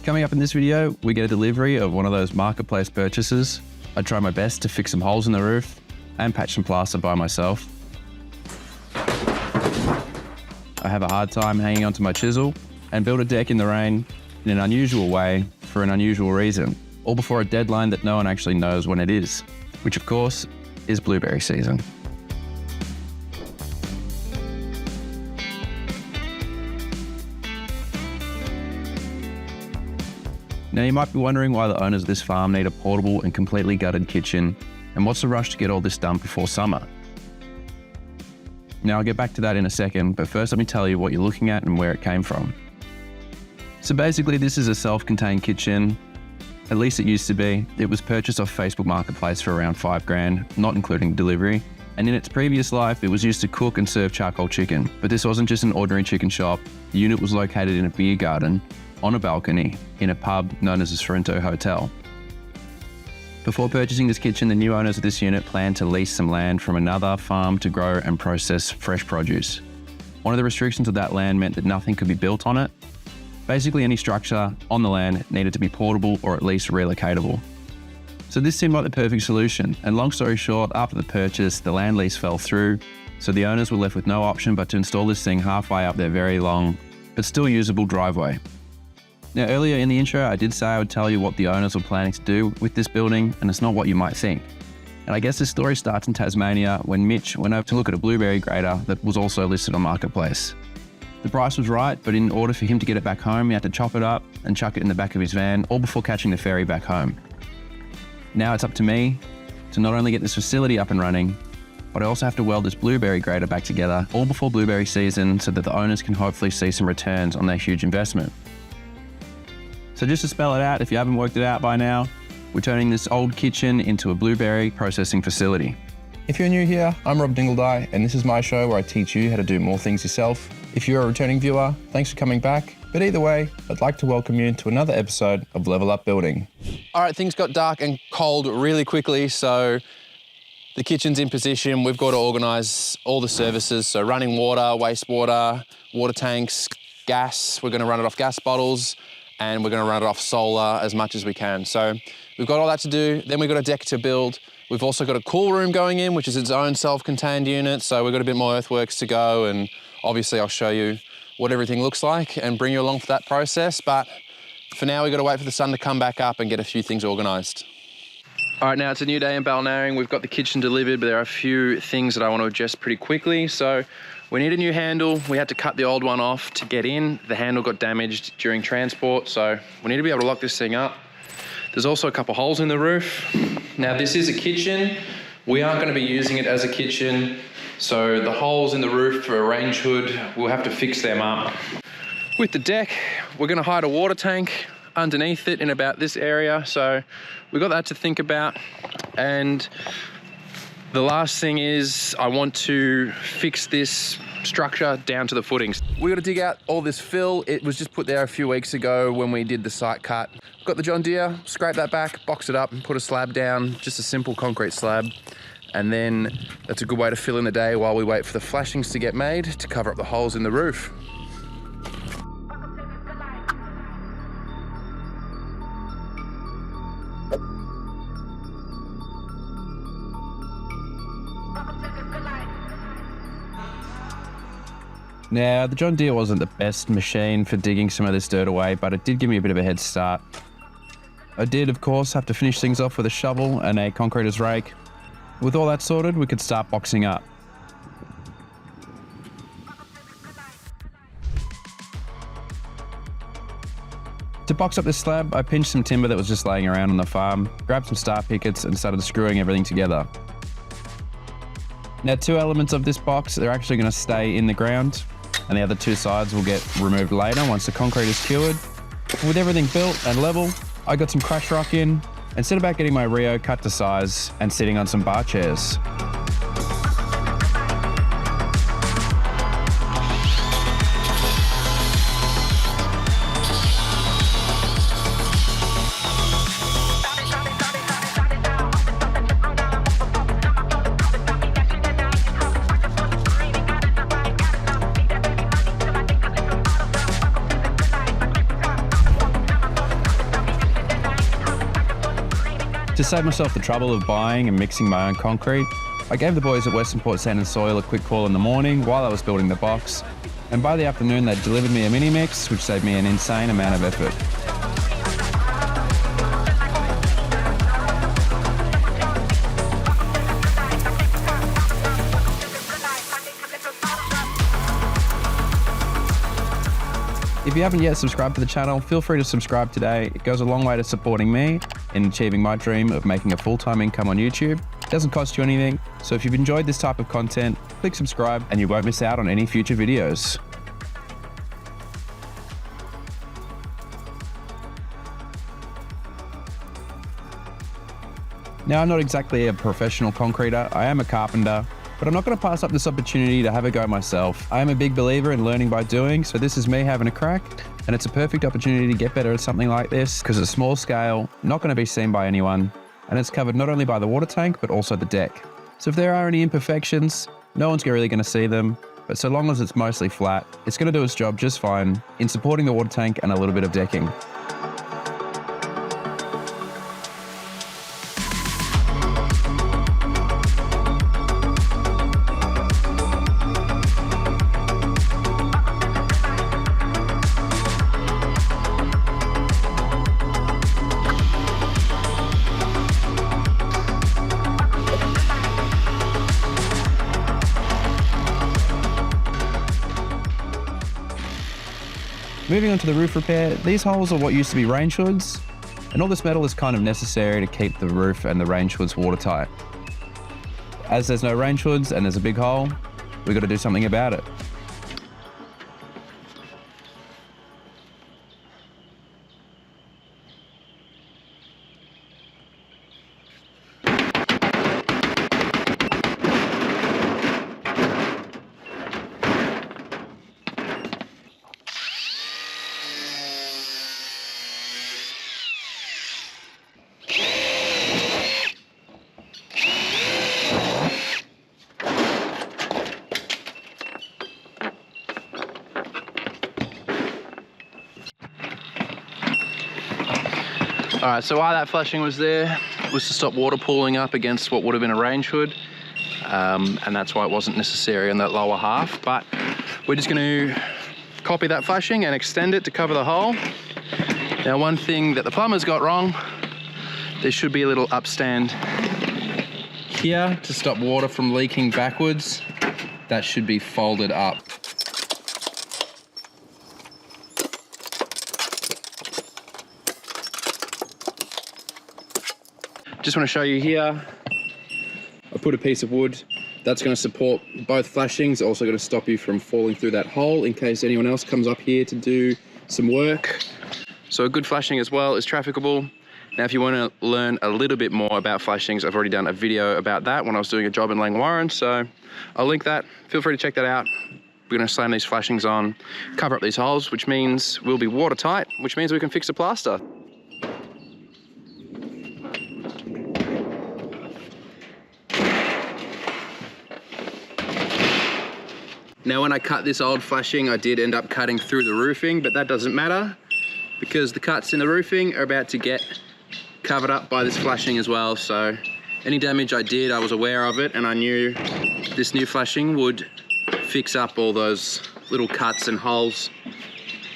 Coming up in this video, we get a delivery of one of those marketplace purchases. I try my best to fix some holes in the roof and patch some plaster by myself. I have a hard time hanging onto my chisel and build a deck in the rain in an unusual way for an unusual reason, all before a deadline that no one actually knows when it is, which of course is blueberry season. Now you might be wondering why the owners of this farm need a portable and completely gutted kitchen, and what's the rush to get all this done before summer? Now I'll get back to that in a second, but first let me tell you what you're looking at and where it came from. So basically this is a self-contained kitchen, at least it used to be. It was purchased off Facebook Marketplace for around $5,000, not including delivery. And in its previous life, it was used to cook and serve charcoal chicken. But this wasn't just an ordinary chicken shop. The unit was located in a beer garden, on a balcony, in a pub known as the Sorrento Hotel. Before purchasing this kitchen, the new owners of this unit planned to lease some land from another farm to grow and process fresh produce. One of the restrictions of that land meant that nothing could be built on it. Basically, any structure on the land needed to be portable or at least relocatable. So this seemed like the perfect solution, and long story short, after the purchase, the land lease fell through, so the owners were left with no option but to install this thing halfway up their very long, but still usable driveway. Now earlier in the intro, I did say I would tell you what the owners were planning to do with this building, and it's not what you might think. And I guess this story starts in Tasmania when Mitch went over to look at a blueberry grater that was also listed on Marketplace. The price was right, but in order for him to get it back home, he had to chop it up and chuck it in the back of his van, all before catching the ferry back home. Now it's up to me to not only get this facility up and running, but I also have to weld this blueberry grater back together, all before blueberry season, so that the owners can hopefully see some returns on their huge investment. So just to spell it out, if you haven't worked it out by now, we're turning this old kitchen into a blueberry processing facility. If you're new here, I'm Rob Dingledye, and this is my show where I teach you how to do more things yourself. If you're a returning viewer, thanks for coming back. But either way, I'd like to welcome you to another episode of Level Up Building. All right, things got dark and cold really quickly, so the kitchen's in position. We've got to organise all the services, so running water, wastewater, water tanks, gas. We're going to run it off gas bottles, and we're going to run it off solar as much as we can. So we've got all that to do. Then we've got a deck to build. We've also got a cool room going in, which is its own self-contained unit. So we've got a bit more earthworks to go, and obviously I'll show you what everything looks like and bring you along for that process. But for now, we've got to wait for the sun to come back up and get a few things organised. All right, now it's a new day in Balnarring. We've got the kitchen delivered, but there are a few things that I want to adjust pretty quickly. So we need a new handle. We had to cut the old one off to get in. The handle got damaged during transport, so we need to be able to lock this thing up. There's also a couple holes in the roof. Now this is a kitchen. We aren't going to be using it as a kitchen, so the holes in the roof for a range hood, we'll have to fix them up. With the deck, we're going to hide a water tank underneath it in about this area, so we've got that to think about. And the last thing is I want to fix this structure down to the footings. We got to dig out all this fill. It was just put there a few weeks ago when we did the site cut. Got the John Deere, scrape that back, box it up and put a slab down, just a simple concrete slab. And then that's a good way to fill in the day while we wait for the flashings to get made to cover up the holes in the roof. Now, the John Deere wasn't the best machine for digging some of this dirt away, but it did give me a bit of a head start. I did, of course, have to finish things off with a shovel and a concreter's rake. With all that sorted, we could start boxing up. To box up this slab, I pinched some timber that was just laying around on the farm, grabbed some star pickets and started screwing everything together. Now, two elements of this box, they're actually going to stay in the ground, and the other two sides will get removed later once the concrete is cured. With everything built and level, I got some crash rock in and set about getting my Rio cut to size and sitting on some bar chairs. To save myself the trouble of buying and mixing my own concrete, I gave the boys at Western Port Sand and Soil a quick call in the morning while I was building the box, and by the afternoon they delivered me a mini mix, which saved me an insane amount of effort. If you haven't yet subscribed to the channel, feel free to subscribe today. It goes a long way to supporting me in achieving my dream of making a full-time income on YouTube. It doesn't cost you anything, so if you've enjoyed this type of content, click subscribe and you won't miss out on any future videos. Now, I'm not exactly a professional concreter. I am a carpenter, but I'm not going to pass up this opportunity to have a go myself. I am a big believer in learning by doing, so this is me having a crack, and it's a perfect opportunity to get better at something like this because it's small scale, not going to be seen by anyone, and it's covered not only by the water tank, but also the deck. So if there are any imperfections, no one's really going to see them, but so long as it's mostly flat, it's going to do its job just fine in supporting the water tank and a little bit of decking. Moving on to the roof repair, these holes are what used to be range hoods, and all this metal is kind of necessary to keep the roof and the range hoods watertight. As there's no range hoods and there's a big hole, we've got to do something about it. All right, so why that flashing was there was to stop water pooling up against what would have been a range hood, and that's why it wasn't necessary in that lower half, but we're just going to copy that flashing and extend it to cover the hole. Now, one thing that the plumbers got wrong, there should be a little upstand here to stop water from leaking backwards. That should be folded up. Just want to show you here, I put a piece of wood that's going to support both flashings, also going to stop you from falling through that hole in case anyone else comes up here to do some work. So a good flashing as well is trafficable. Now, if you want to learn a little bit more about flashings, I've already done a video about that when I was doing a job in Langwarrin, so I'll link that. Feel free to check that out. We're going to slam these flashings on, cover up these holes, which means we'll be watertight, which means we can fix the plaster. Now, when I cut this old flashing, I did end up cutting through the roofing, but that doesn't matter because the cuts in the roofing are about to get covered up by this flashing as well. So any damage I did, I was aware of it, and I knew this new flashing would fix up all those little cuts and holes.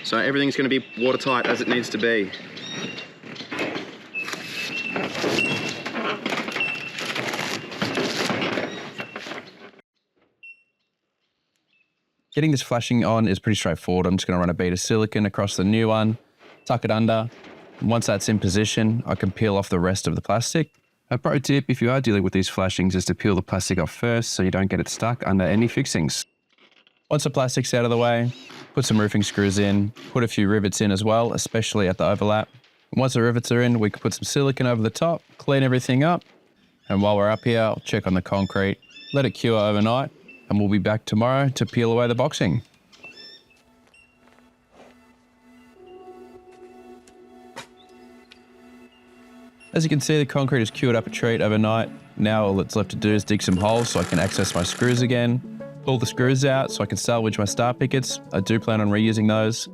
So everything's going to be watertight as it needs to be. Getting this flashing on is pretty straightforward. I'm just going to run a bead of silicone across the new one, tuck it under. And once that's in position, I can peel off the rest of the plastic. A pro tip, if you are dealing with these flashings, is to peel the plastic off first so you don't get it stuck under any fixings. Once the plastic's out of the way, put some roofing screws in, put a few rivets in as well, especially at the overlap. And once the rivets are in, we can put some silicone over the top, clean everything up. And while we're up here, I'll check on the concrete, let it cure overnight, and we'll be back tomorrow to peel away the boxing. As you can see, the concrete is cured up a treat overnight. Now all that's left to do is dig some holes so I can access my screws again, pull the screws out so I can salvage my star pickets. I do plan on reusing those.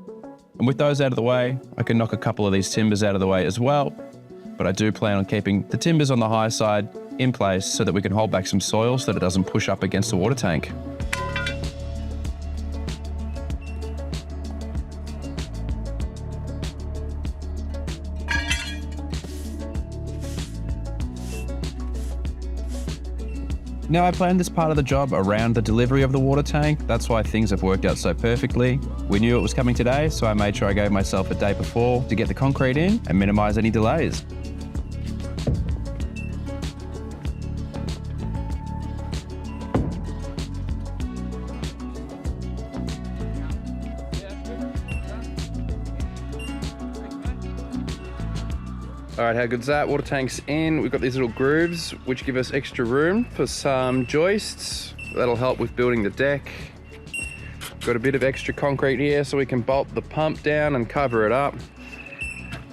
And with those out of the way, I can knock a couple of these timbers out of the way as well. but I do plan on keeping the timbers on the high side in place so that we can hold back some soil so that it doesn't push up against the water tank. Now I planned this part of the job around the delivery of the water tank. That's why things have worked out so perfectly. We knew it was coming today, so I made sure I gave myself a day before to get the concrete in and minimize any delays. All right, how good's that? Water tank's in. We've got these little grooves, which give us extra room for some joists. That'll help with building the deck. Got a bit of extra concrete here so we can bolt the pump down and cover it up.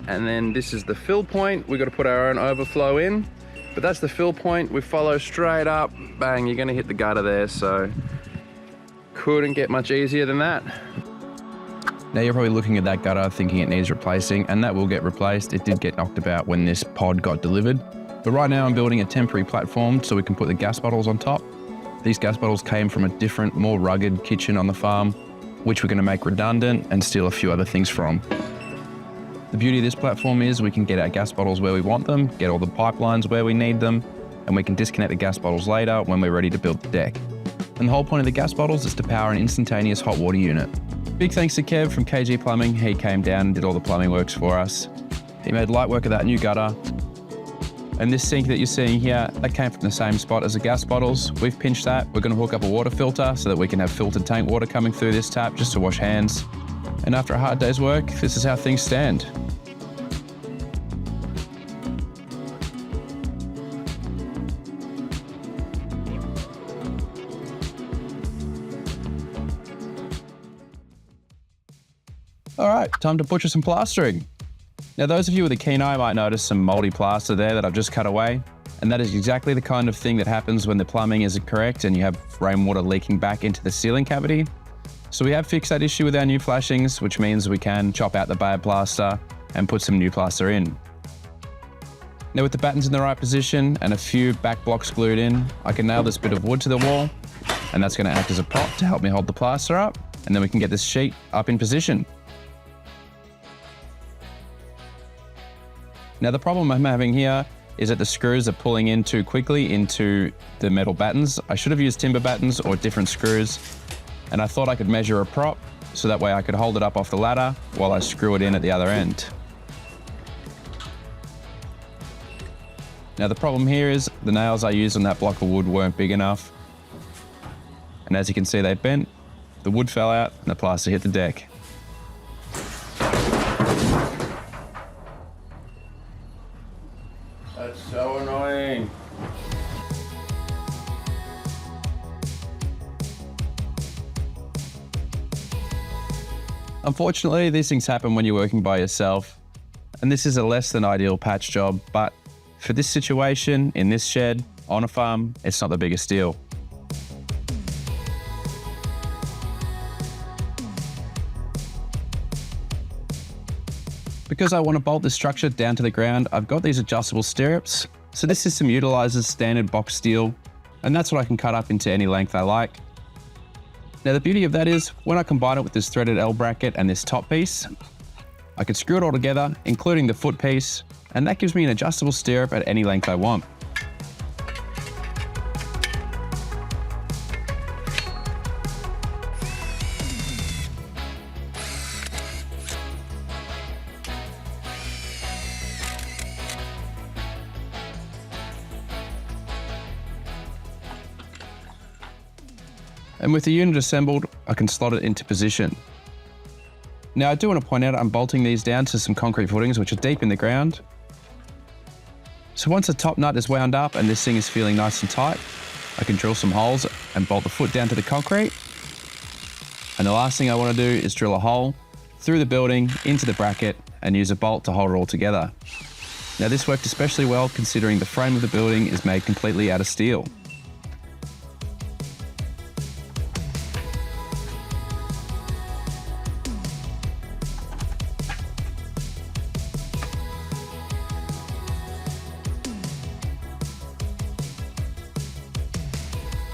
And then this is the fill point. We've got to put our own overflow in, but that's the fill point. We follow straight up, bang, you're gonna hit the gutter there, so couldn't get much easier than that. Now you're probably looking at that gutter thinking it needs replacing, and that will get replaced. It did get knocked about when this pod got delivered. But right now I'm building a temporary platform so we can put the gas bottles on top. These gas bottles came from a different, more rugged kitchen on the farm, which we're going to make redundant and steal a few other things from. The beauty of this platform is we can get our gas bottles where we want them, get all the pipelines where we need them, and we can disconnect the gas bottles later when we're ready to build the deck. And the whole point of the gas bottles is to power an instantaneous hot water unit. Big thanks to Kev from KG Plumbing. He came down and did all the plumbing works for us. He made light work of that new gutter. And this sink that you're seeing here, that came from the same spot as the gas bottles. We've pinched that. We're going to hook up a water filter so that we can have filtered tank water coming through this tap just to wash hands. And after a hard day's work, this is how things stand. All right, time to butcher some plastering. Now, those of you with a keen eye might notice some moldy plaster there that I've just cut away. And that is exactly the kind of thing that happens when the plumbing isn't correct and you have rainwater leaking back into the ceiling cavity. So we have fixed that issue with our new flashings, which means we can chop out the bad plaster and put some new plaster in. Now with the battens in the right position and a few back blocks glued in, I can nail this bit of wood to the wall, and that's going to act as a prop to help me hold the plaster up, and then we can get this sheet up in position. Now the problem I'm having here is that the screws are pulling in too quickly into the metal battens. I should have used timber battens or different screws, and I thought I could measure a prop so that way I could hold it up off the ladder while I screw it in at the other end. Now the problem here is the nails I used on that block of wood weren't big enough, and as you can see they bent, the wood fell out and the plaster hit the deck. That's so annoying. Unfortunately, these things happen when you're working by yourself, and this is a less than ideal patch job, but for this situation, in this shed, on a farm, it's not the biggest deal. Because I want to bolt this structure down to the ground, I've got these adjustable stirrups. So this system utilizes standard box steel, and that's what I can cut up into any length I like. Now the beauty of that is, when I combine it with this threaded L bracket and this top piece, I can screw it all together, including the foot piece, and that gives me an adjustable stirrup at any length I want. And with the unit assembled, I can slot it into position. Now I do want to point out I'm bolting these down to some concrete footings which are deep in the ground. So once the top nut is wound up and this thing is feeling nice and tight, I can drill some holes and bolt the foot down to the concrete. And the last thing I want to do is drill a hole through the building into the bracket and use a bolt to hold it all together. Now this worked especially well considering the frame of the building is made completely out of steel.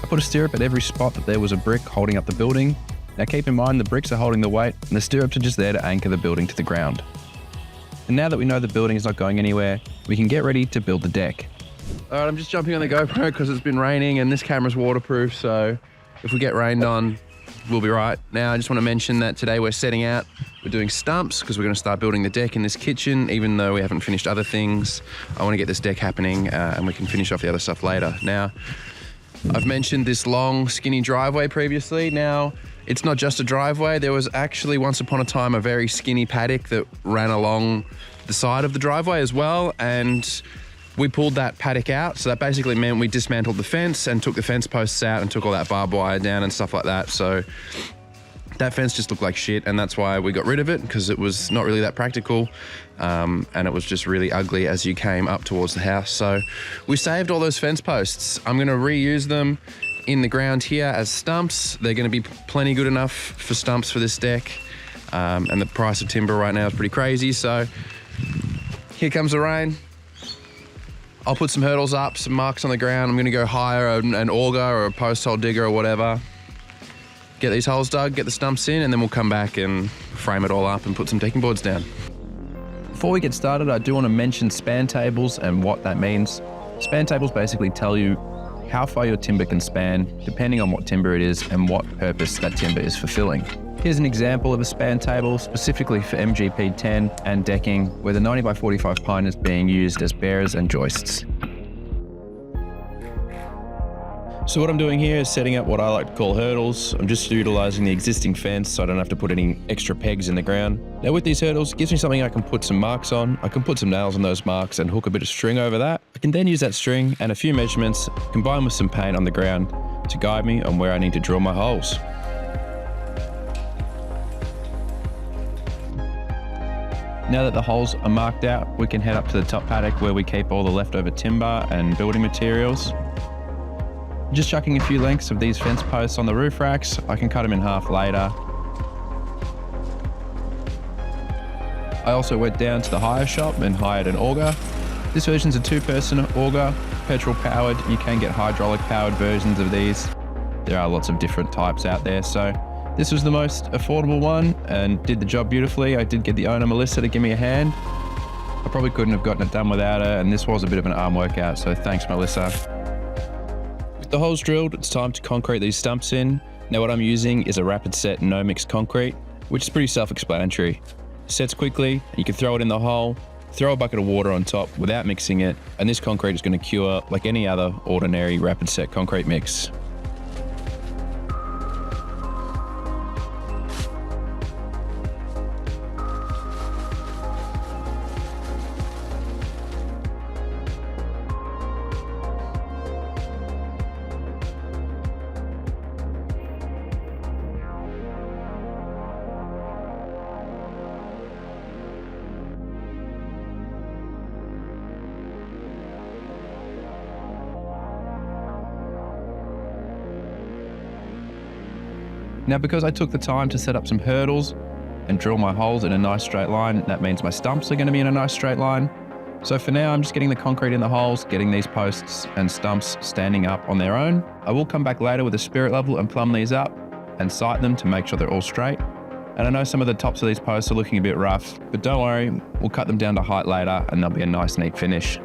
put a stirrup at every spot that there was a brick holding up the building. Now keep in mind the bricks are holding the weight and the stirrups are just there to anchor the building to the ground. And now that we know the building is not going anywhere, we can get ready to build the deck. All right, I'm just jumping on the GoPro because it's been raining and this camera's waterproof, so if we get rained on, we'll be right. Now, I just want to mention that today we're setting out, we're doing stumps because we're going to start building the deck in this kitchen, even though we haven't finished other things. I want to get this deck happening and we can finish off the other stuff later. Now, I've mentioned this long, skinny driveway previously. Now, it's not just a driveway. There was actually once upon a time a very skinny paddock that ran along the side of the driveway as well, and we pulled that paddock out. So that basically meant we dismantled the fence and took the fence posts out and took all that barbed wire down and stuff like that. So that fence just looked like shit, and that's why we got rid of it, because it was not really that practical, and it was just really ugly as you came up towards the house. So we saved all those fence posts. I'm gonna reuse them in the ground here as stumps. They're gonna be plenty good enough for stumps for this deck, and the price of timber right now is pretty crazy. So here comes the rain. I'll put some hurdles up, some marks on the ground. I'm gonna go hire an auger or a post hole digger or whatever. Get these holes dug, get the stumps in, and then we'll come back and frame it all up and put some decking boards down. Before we get started, I do want to mention span tables and what that means. Span tables basically tell you how far your timber can span, depending on what timber it is and what purpose that timber is fulfilling. Here's an example of a span table specifically for MGP 10 and decking, where the 90x45 pine is being used as bearers and joists. So what I'm doing here is setting up what I like to call hurdles. I'm just utilizing the existing fence so I don't have to put any extra pegs in the ground. Now with these hurdles, it gives me something I can put some marks on. I can put some nails on those marks and hook a bit of string over that. I can then use that string and a few measurements combined with some paint on the ground to guide me on where I need to drill my holes. Now that the holes are marked out, we can head up to the top paddock where we keep all the leftover timber and building materials. Just chucking a few lengths of these fence posts on the roof racks. I can cut them in half later. I also went down to the hire shop and hired an auger. This version's a 2-person auger, petrol powered. You can get hydraulic powered versions of these. There are lots of different types out there. So this was the most affordable one and did the job beautifully. I did get the owner, Melissa, to give me a hand. I probably couldn't have gotten it done without her, and this was a bit of an arm workout, so thanks, Melissa. With the holes drilled, it's time to concrete these stumps in. Now what I'm using is a rapid set no mix concrete, which is pretty self-explanatory. Sets quickly, you can throw it in the hole, throw a bucket of water on top without mixing it, and this concrete is going to cure like any other ordinary rapid set concrete mix. Now because I took the time to set up some hurdles and drill my holes in a nice straight line, that means my stumps are going to be in a nice straight line. So for now I'm just getting the concrete in the holes, getting these posts and stumps standing up on their own. I will come back later with a spirit level and plumb these up and sight them to make sure they're all straight. And I know some of the tops of these posts are looking a bit rough, but don't worry, we'll cut them down to height later and they'll be a nice neat finish.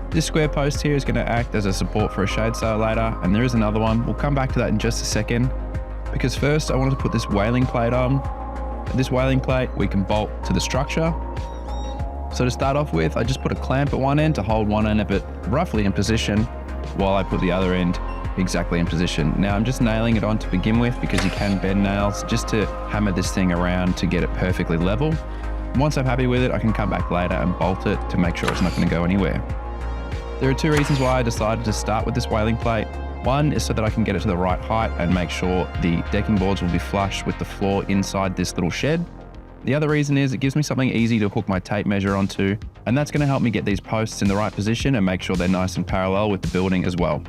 This square post here is going to act as a support for a shade sail later, and there is another one. We'll come back to that in just a second, because first I wanted to put this whaling plate on. This whaling plate we can bolt to the structure. So to start off with, I just put a clamp at one end to hold one end of it roughly in position, while I put the other end exactly in position. Now I'm just nailing it on to begin with, because you can bend nails, just to hammer this thing around to get it perfectly level. Once I'm happy with it, I can come back later and bolt it to make sure it's not going to go anywhere. There are 2 reasons why I decided to start with this whaling plate. One is so that I can get it to the right height and make sure the decking boards will be flush with the floor inside this little shed. The other reason is it gives me something easy to hook my tape measure onto, and that's going to help me get these posts in the right position and make sure they're nice and parallel with the building as well.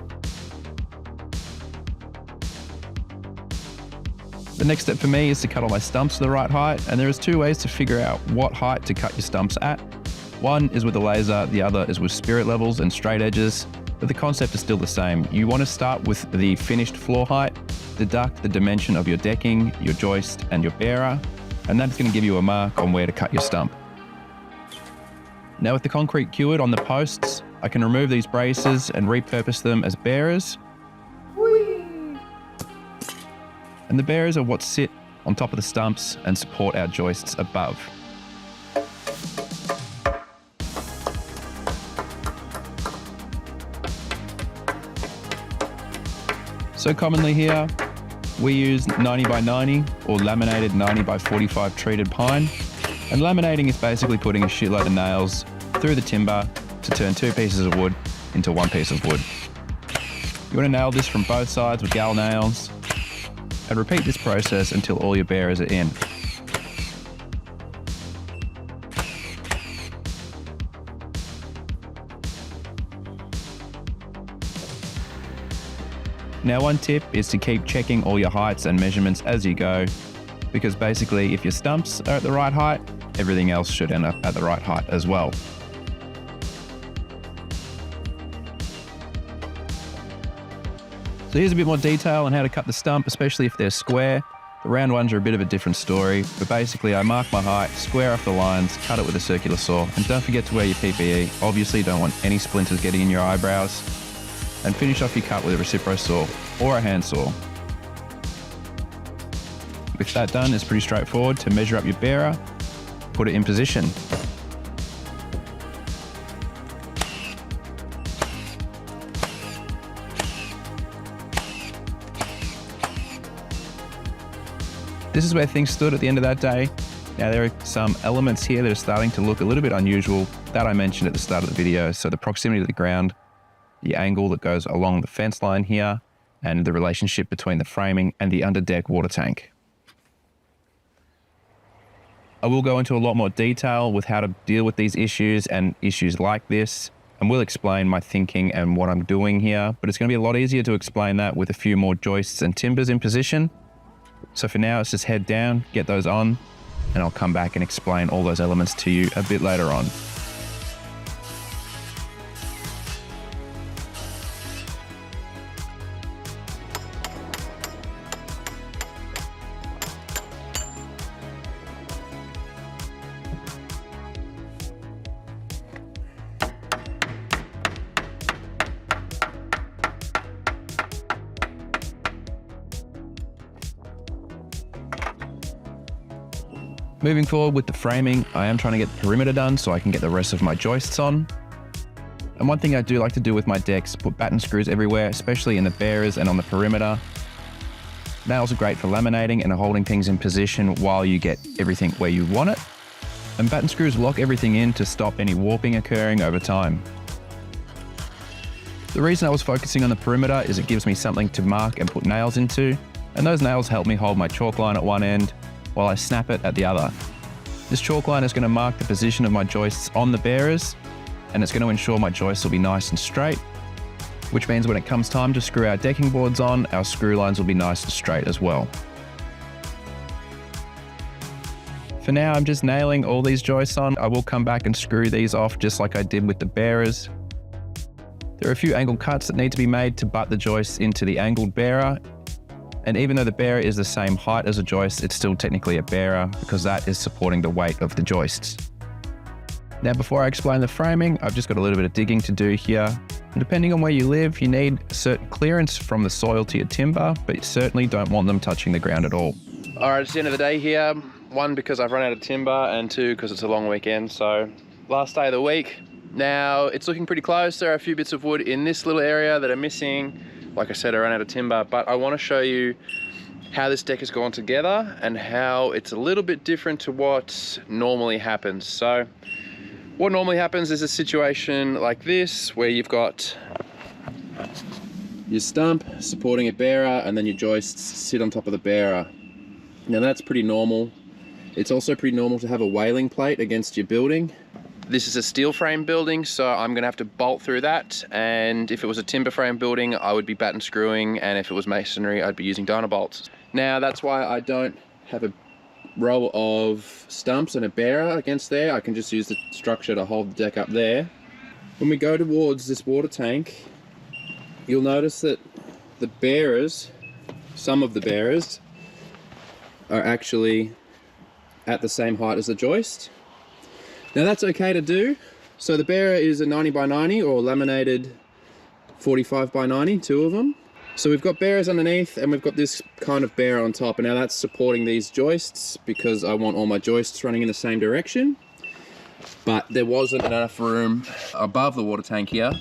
The next step for me is to cut all my stumps to the right height, and there is 2 ways to figure out what height to cut your stumps at. One is with a laser, the other is with spirit levels and straight edges, but the concept is still the same. You want to start with the finished floor height, deduct the dimension of your decking, your joist and your bearer, and that's going to give you a mark on where to cut your stump. Now with the concrete cured on the posts, I can remove these braces and repurpose them as bearers. Whee! And the bearers are what sit on top of the stumps and support our joists above. So commonly here, we use 90 by 90 or laminated 90 by 45 treated pine. And laminating is basically putting a shitload of nails through the timber to turn two pieces of wood into one piece of wood. You want to nail this from both sides with gal nails and repeat this process until all your bearers are in. Now one tip is to keep checking all your heights and measurements as you go, because basically if your stumps are at the right height, everything else should end up at the right height as well. So here's a bit more detail on how to cut the stump, especially if they're square. The round ones are a bit of a different story, but basically I mark my height, square off the lines, cut it with a circular saw, and don't forget to wear your PPE. Obviously you don't want any splinters getting in your eyebrows. And finish off your cut with a reciprocal saw or a hand saw. With that done, it's pretty straightforward to measure up your bearer, put it in position. This is where things stood at the end of that day. Now there are some elements here that are starting to look a little bit unusual that I mentioned at the start of the video. So the proximity to the ground, the angle that goes along the fence line here, and the relationship between the framing and the underdeck water tank. I will go into a lot more detail with how to deal with these issues and issues like this, and will explain my thinking and what I'm doing here, but it's going to be a lot easier to explain that with a few more joists and timbers in position. So for now, let's just head down, get those on, and I'll come back and explain all those elements to you a bit later on. Moving forward with the framing, I am trying to get the perimeter done so I can get the rest of my joists on. And one thing I do like to do with my decks, put batten screws everywhere, especially in the bearers and on the perimeter. Nails are great for laminating and holding things in position while you get everything where you want it. And batten screws lock everything in to stop any warping occurring over time. The reason I was focusing on the perimeter is it gives me something to mark and put nails into, and those nails help me hold my chalk line at one end while I snap it at the other. This chalk line is going to mark the position of my joists on the bearers, and it's going to ensure my joists will be nice and straight, which means when it comes time to screw our decking boards on, our screw lines will be nice and straight as well. For now, I'm just nailing all these joists on. I will come back and screw these off just like I did with the bearers. There are a few angle cuts that need to be made to butt the joists into the angled bearer. And even though the bearer is the same height as a joist, it's still technically a bearer because that is supporting the weight of the joists. Now, before I explain the framing, I've just got a little bit of digging to do here. And depending on where you live, you need a certain clearance from the soil to your timber, but you certainly don't want them touching the ground at all. All right, it's the end of the day here. One, because I've run out of timber, and two, because it's a long weekend. So last day of the week. Now, it's looking pretty close. There are a few bits of wood in this little area that are missing. Like I said, I ran out of timber, but I want to show you how this deck has gone together and how it's a little bit different to what normally happens. So what normally happens is a situation like this, where you've got your stump supporting a bearer and then your joists sit on top of the bearer. Now that's pretty normal. It's also pretty normal to have a whaling plate against your building. This is a steel frame building, so I'm gonna have to bolt through that. And if it was a timber frame building, I would be batten screwing. And if it was masonry, I'd be using Dynabolts. Now that's why I don't have a row of stumps and a bearer against there, I can just use the structure to hold the deck up there. When we go towards this water tank, you'll notice that the bearers, some of the bearers, are actually at the same height as the joist. Now that's okay to do. So the bearer is a 90 by 90 or laminated 45 by 90, two of them. So we've got bearers underneath and we've got this kind of bearer on top, and now that's supporting these joists because I want all my joists running in the same direction. But there wasn't enough room above the water tank here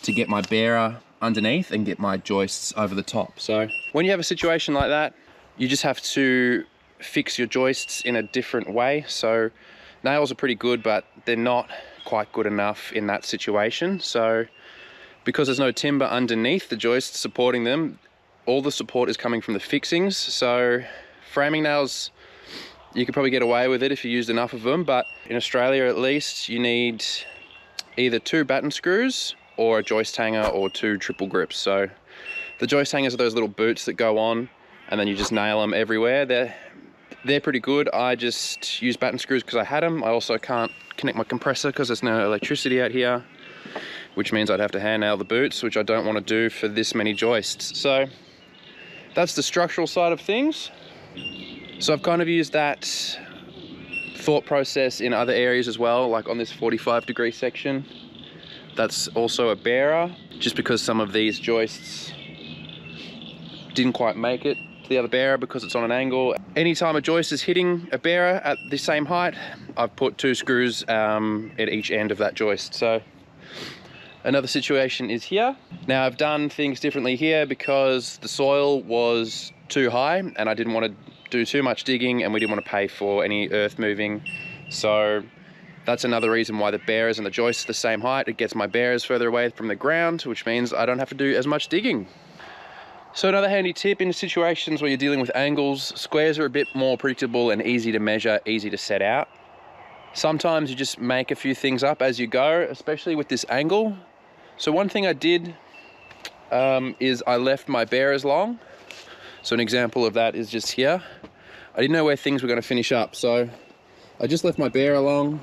to get my bearer underneath and get my joists over the top. So when you have a situation like that, you just have to fix your joists in a different way. So nails are pretty good, but they're not quite good enough in that situation. So because there's no timber underneath the joists supporting them, all the support is coming from the fixings. So framing nails, you could probably get away with it if you used enough of them, but in Australia at least, you need either 2 batten screws or a joist hanger or 2 triple grips. So the joist hangers are those little boots that go on and then you just nail them everywhere. They're pretty good. I just use batten screws because I had them. I also can't connect my compressor because there's no electricity out here, which means I'd have to hand nail the boots, which I don't want to do for this many joists. So that's the structural side of things. So I've kind of used that thought process in other areas as well, like on this 45-degree section. That's also a bearer, just because some of these joists didn't quite make it to the other bearer because it's on an angle. Anytime a joist is hitting a bearer at the same height, I've put 2 screws at each end of that joist. So another situation is here. Now I've done things differently here because the soil was too high and I didn't want to do too much digging and we didn't want to pay for any earth moving. So that's another reason why the bearers and the joists are the same height. It gets my bearers further away from the ground, which means I don't have to do as much digging. So another handy tip in situations where you're dealing with angles, squares are a bit more predictable and easy to measure, easy to set out. Sometimes you just make a few things up as you go, especially with this angle. So one thing I did is I left my bearers long. So an example of that is just here. I didn't know where things were going to finish up, so I just left my bearer long.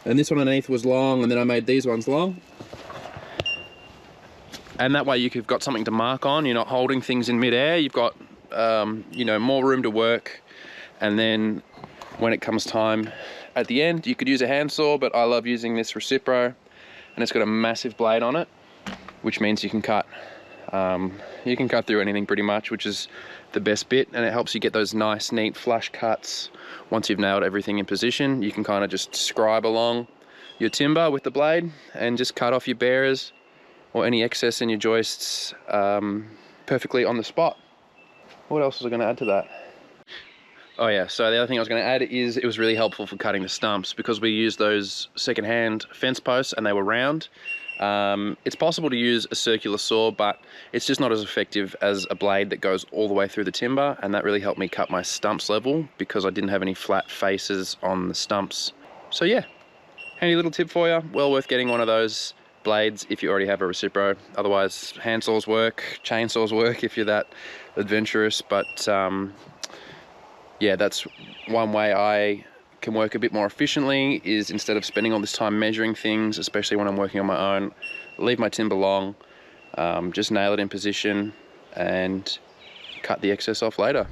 And this one underneath was long, and then I made these ones long. And that way you've got something to mark on. You're not holding things in midair. You've got, you know, more room to work. And then when it comes time at the end, you could use a handsaw, but I love using this Recipro, and it's got a massive blade on it, which means you can cut through anything pretty much, which is the best bit, and it helps you get those nice, neat, flush cuts. Once you've nailed everything in position, you can kind of just scribe along your timber with the blade and just cut off your bearers or any excess in your joists perfectly on the spot. What else was I going to add to that? Oh yeah, so the other thing I was going to add is it was really helpful for cutting the stumps because we used those second-hand fence posts and they were round. It's possible to use a circular saw, but it's just not as effective as a blade that goes all the way through the timber, and that really helped me cut my stumps level because I didn't have any flat faces on the stumps. So yeah, handy little tip for you. Well worth getting one of those blades if you already have a Recipro. Otherwise, hand saws work, chainsaws work if you're that adventurous, but yeah, that's one way I can work a bit more efficiently, is instead of spending all this time measuring things, especially when I'm working on my own, leave my timber long, just nail it in position and cut the excess off later.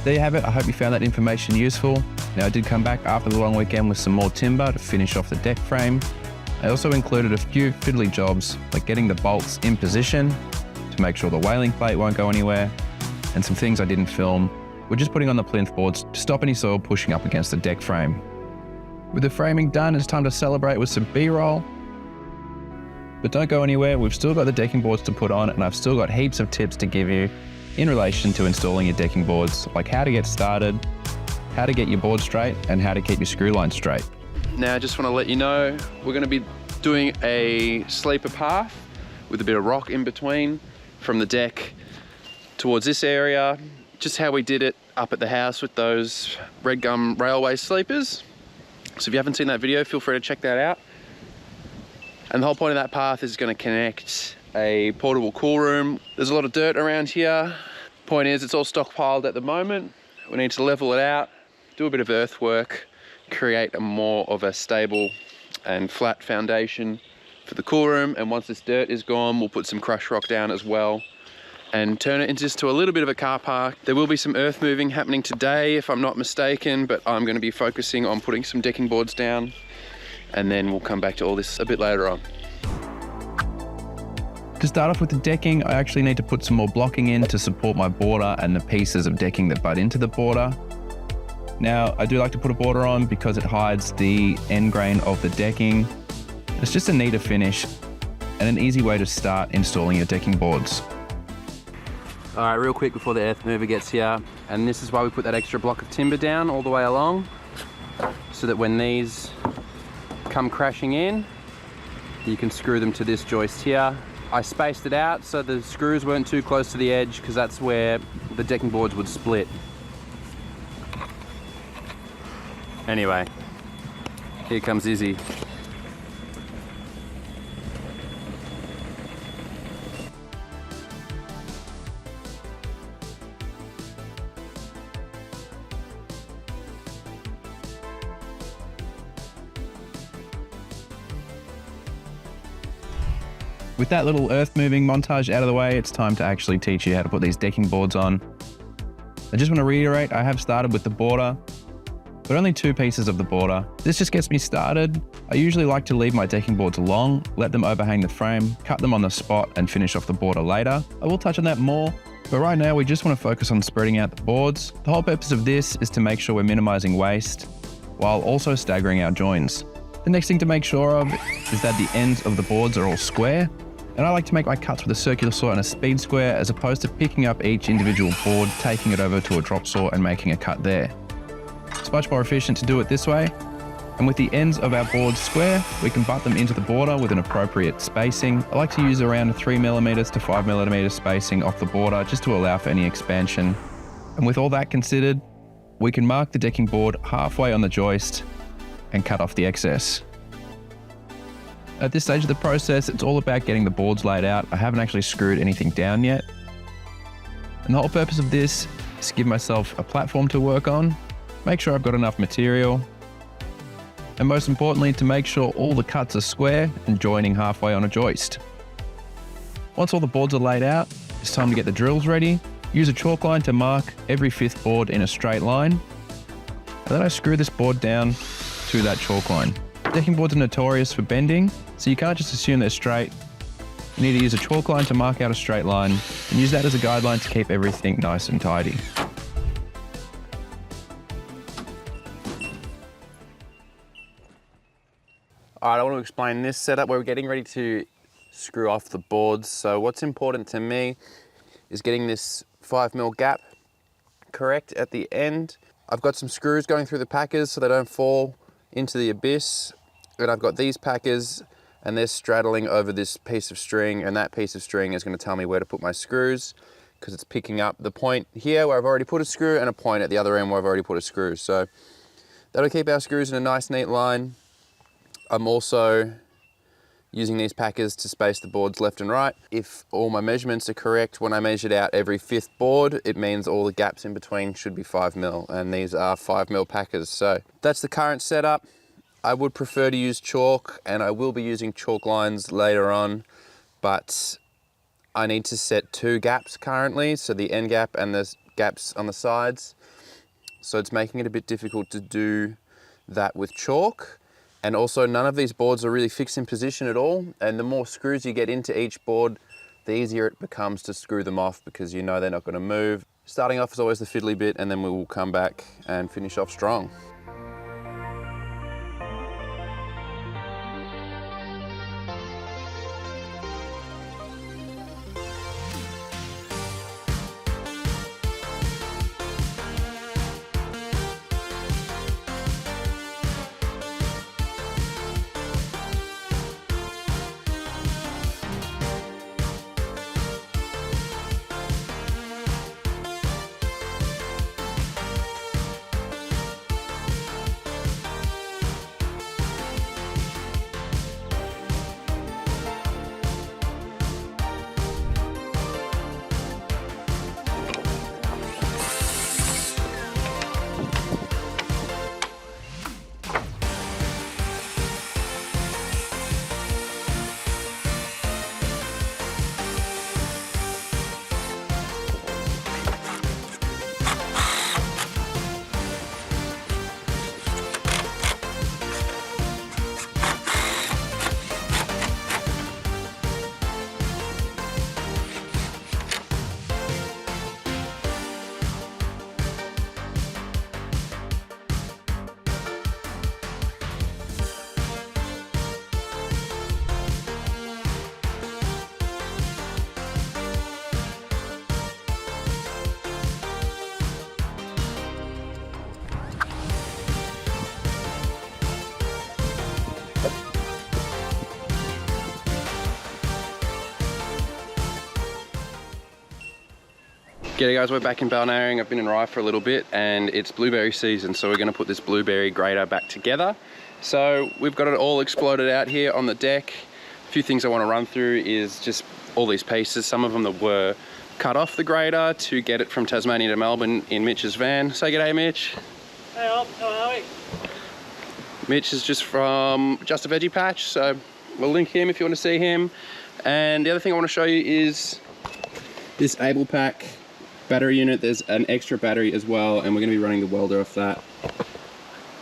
There you have it. I hope you found that information useful. Now I did come back after the long weekend with some more timber to finish off the deck frame. I also included a few fiddly jobs like getting the bolts in position to make sure the whaling plate won't go anywhere, and some things I didn't film. We're just putting on the plinth boards to stop any soil pushing up against the deck frame. With the framing done, it's time to celebrate with some B-roll. But don't go anywhere, we've still got the decking boards to put on, and I've still got heaps of tips to give you in relation to installing your decking boards, like how to get started, how to get your board straight, and how to keep your screw line straight. Now I just want to let you know, we're going to be doing a sleeper path with a bit of rock in between from the deck towards this area. Just how we did it up at the house with those red gum railway sleepers. So if you haven't seen that video, feel free to check that out. And the whole point of that path is going to connect a portable cool room. There's a lot of dirt around here, Point is, it's all stockpiled at the moment. We need to level it out, do a bit of earthwork, create a more of a stable and flat foundation for the cool room. And once this dirt is gone, we'll put some crushed rock down as well and turn it into just a little bit of a car park. There will be some earth moving happening today, if I'm not mistaken, but I'm going to be focusing on putting some decking boards down, and then we'll come back to all this a bit later on. To start off with the decking, I actually need to put some more blocking in to support my border and the pieces of decking that butt into the border. Now, I do like to put a border on because it hides the end grain of the decking. It's just a neater finish and an easy way to start installing your decking boards. All right, real quick before the earth mover gets here, and this is why we put that extra block of timber down all the way along, so that when these come crashing in, you can screw them to this joist here. I spaced it out so the screws weren't too close to the edge, because that's where the decking boards would split. Anyway, here comes Izzy. With that little earth moving montage out of the way, it's time to actually teach you how to put these decking boards on. I just want to reiterate, I have started with the border, but only 2 pieces of the border. This just gets me started. I usually like to leave my decking boards long, let them overhang the frame, cut them on the spot and finish off the border later. I will touch on that more, but right now we just want to focus on spreading out the boards. The whole purpose of this is to make sure we're minimizing waste while also staggering our joins. The next thing to make sure of is that the ends of the boards are all square. And I like to make my cuts with a circular saw and a speed square, as opposed to picking up each individual board, taking it over to a drop saw and making a cut there. It's much more efficient to do it this way. And with the ends of our boards square, we can butt them into the border with an appropriate spacing. I like to use around 3mm to 5mm spacing off the border, just to allow for any expansion. And with all that considered, we can mark the decking board halfway on the joist and cut off the excess. At this stage of the process, it's all about getting the boards laid out. I haven't actually screwed anything down yet. And the whole purpose of this is to give myself a platform to work on, make sure I've got enough material, and most importantly, to make sure all the cuts are square and joining halfway on a joist. Once all the boards are laid out, it's time to get the drills ready. Use a chalk line to mark every 5th board in a straight line. And then I screw this board down to that chalk line. Decking boards are notorious for bending, so you can't just assume they're straight. You need to use a chalk line to mark out a straight line and use that as a guideline to keep everything nice and tidy. All right, I want to explain this setup where we're getting ready to screw off the boards. So what's important to me is getting this 5mm gap correct at the end. I've got some screws going through the packers so they don't fall into the abyss. And I've got these packers and they're straddling over this piece of string, and that piece of string is going to tell me where to put my screws, because it's picking up the point here where I've already put a screw and a point at the other end where I've already put a screw. So that'll keep our screws in a nice neat line. I'm also using these packers to space the boards left and right. If all my measurements are correct, when I measured out every 5th board, it means all the gaps in between should be 5mm, and these are 5mm packers. So that's the current setup. I would prefer to use chalk, and I will be using chalk lines later on, but I need to set 2 gaps currently, so the end gap and the gaps on the sides. So it's making it a bit difficult to do that with chalk. And also, none of these boards are really fixed in position at all, and the more screws you get into each board, the easier it becomes to screw them off, because you know they're not going to move. Starting off is always the fiddly bit, and then we will come back and finish off strong. G'day guys, we're back in Balnarring. I've been in Rye for a little bit and it's blueberry season, so we're going to put this blueberry grater back together. So we've got it all exploded out here on the deck. A few things I want to run through is just all these pieces, some of them that were cut off the grater to get it from Tasmania to Melbourne in Mitch's van. Say g'day Mitch. Hey Al, how are we? Mitch is just from Just a Veggie Patch, so we'll link him if you want to see him. And the other thing I want to show you is this Able Pack battery unit. There's an extra battery as well, and we're going to be running the welder off that.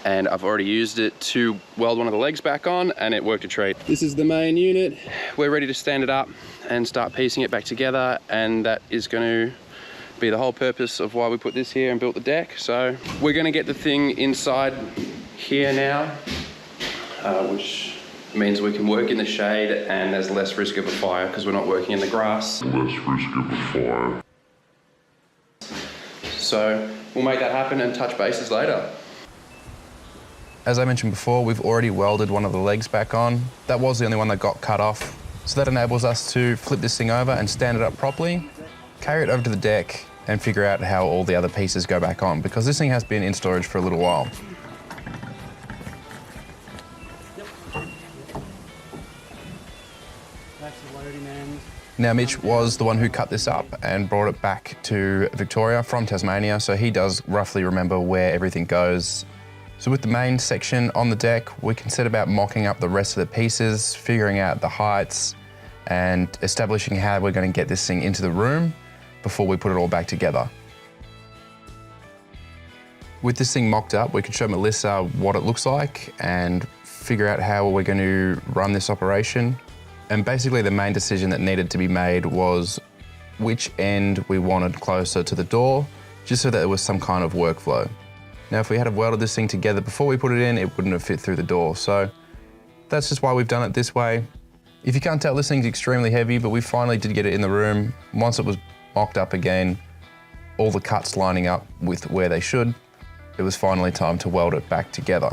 And I've already used it to weld one of the legs back on, and it worked a treat. This is the main unit. We're ready to stand it up and start piecing it back together, and that is going to be the whole purpose of why we put this here and built the deck. So we're going to get the thing inside here now, which means we can work in the shade and there's less risk of a fire because we're not working in the grass. Less risk of a fire. So we'll make that happen and touch bases later. As I mentioned before, we've already welded one of the legs back on. That was the only one that got cut off. So that enables us to flip this thing over and stand it up properly, carry it over to the deck and figure out how all the other pieces go back on, because this thing has been in storage for a little while. Now Mitch was the one who cut this up and brought it back to Victoria from Tasmania, so he does roughly remember where everything goes. So with the main section on the deck, we can set about mocking up the rest of the pieces, figuring out the heights and establishing how we're going to get this thing into the room before we put it all back together. With this thing mocked up, we can show Melissa what it looks like and figure out how we're going to run this operation. And basically the main decision that needed to be made was which end we wanted closer to the door, just so that there was some kind of workflow. Now, if we had welded this thing together before we put it in, it wouldn't have fit through the door. So that's just why we've done it this way. If you can't tell, this thing's extremely heavy, but we finally did get it in the room. Once it was mocked up again, all the cuts lining up with where they should, it was finally time to weld it back together.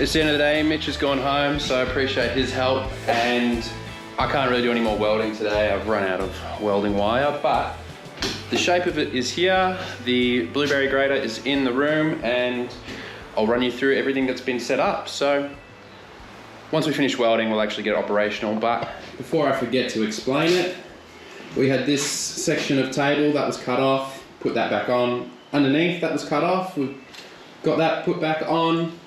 It's the end of the day. Mitch has gone home, so I appreciate his help, and I can't really do any more welding today. I've run out of welding wire, but the shape of it is here. The blueberry grater is in the room, and I'll run you through everything that's been set up. So once we finish welding, we'll actually get operational. But before I forget to explain it, we had this section of table that was cut off, put that back on. Underneath, that was cut off, we've got that put back on.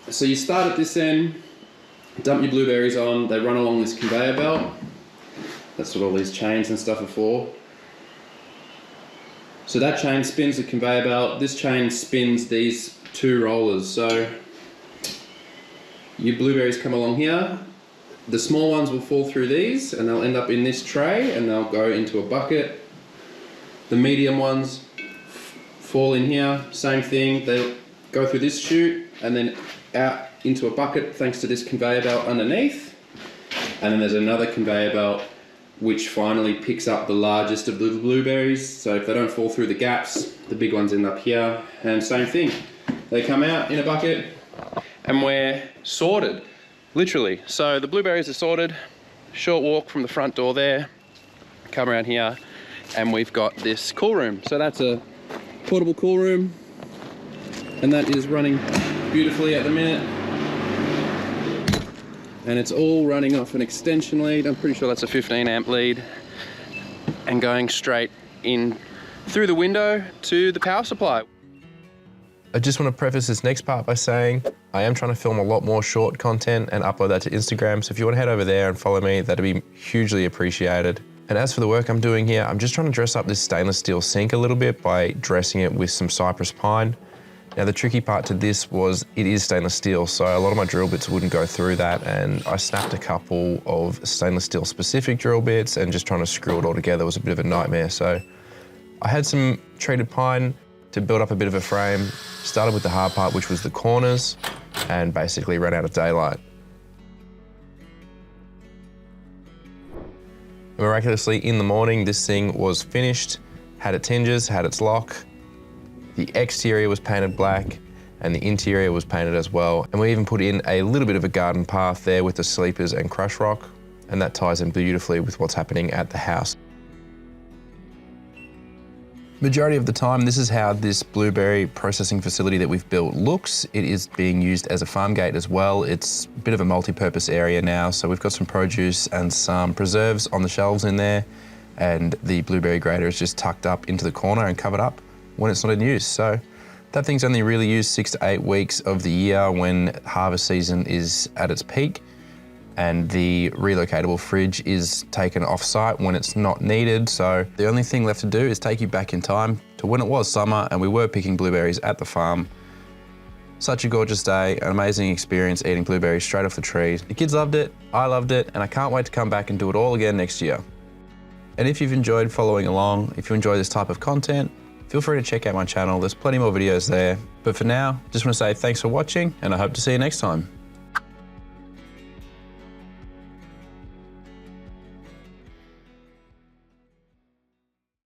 So you start at this end, dump your blueberries on, they run along this conveyor belt. That's what all these chains and stuff are for. So that chain spins the conveyor belt, this chain spins these two rollers. So your blueberries come along here, the small ones will fall through these and they'll end up in this tray and they'll go into a bucket. The medium ones fall in here, same thing, they'll go through this chute and then out into a bucket thanks to this conveyor belt underneath. And then there's another conveyor belt which finally picks up the largest of the blueberries. So if they don't fall through the gaps, the big ones end up here. And same thing, they come out in a bucket and we're sorted, literally. So the blueberries are sorted, short walk from the front door there, come around here, and we've got this cool room. So that's a portable cool room, and that is running beautifully at the minute. And it's all running off an extension lead. I'm pretty sure that's a 15 amp lead, and going straight in through the window to the power supply. I just want to preface this next part by saying I am trying to film a lot more short content and upload that to Instagram. So if you want to head over there and follow me, that'd be hugely appreciated. And as for the work I'm doing here, I'm just trying to dress up this stainless steel sink a little bit by dressing it with some cypress pine. Now the tricky part to this was it is stainless steel, so a lot of my drill bits wouldn't go through that, and I snapped a couple of stainless steel specific drill bits, and just trying to screw it all together was a bit of a nightmare. So I had some treated pine to build up a bit of a frame, started with the hard part, which was the corners, and basically ran out of daylight. Miraculously, in the morning, this thing was finished, had its hinges, had its lock. The exterior was painted black, and the interior was painted as well. And we even put in a little bit of a garden path there with the sleepers and crush rock, and that ties in beautifully with what's happening at the house. Majority of the time, this is how this blueberry processing facility that we've built looks. It is being used as a farm gate as well. It's a bit of a multi-purpose area now, so we've got some produce and some preserves on the shelves in there, and the blueberry grater is just tucked up into the corner and covered up when it's not in use. So that thing's only really used 6 to 8 weeks of the year when harvest season is at its peak, and the relocatable fridge is taken off site when it's not needed. So the only thing left to do is take you back in time to when it was summer and we were picking blueberries at the farm. Such a gorgeous day, an amazing experience eating blueberries straight off the trees. The kids loved it, I loved it, and I can't wait to come back and do it all again next year. And if you've enjoyed following along, if you enjoy this type of content, feel free to check out my channel. There's plenty more videos there. But for now, just want to say thanks for watching, and I hope to see you next time.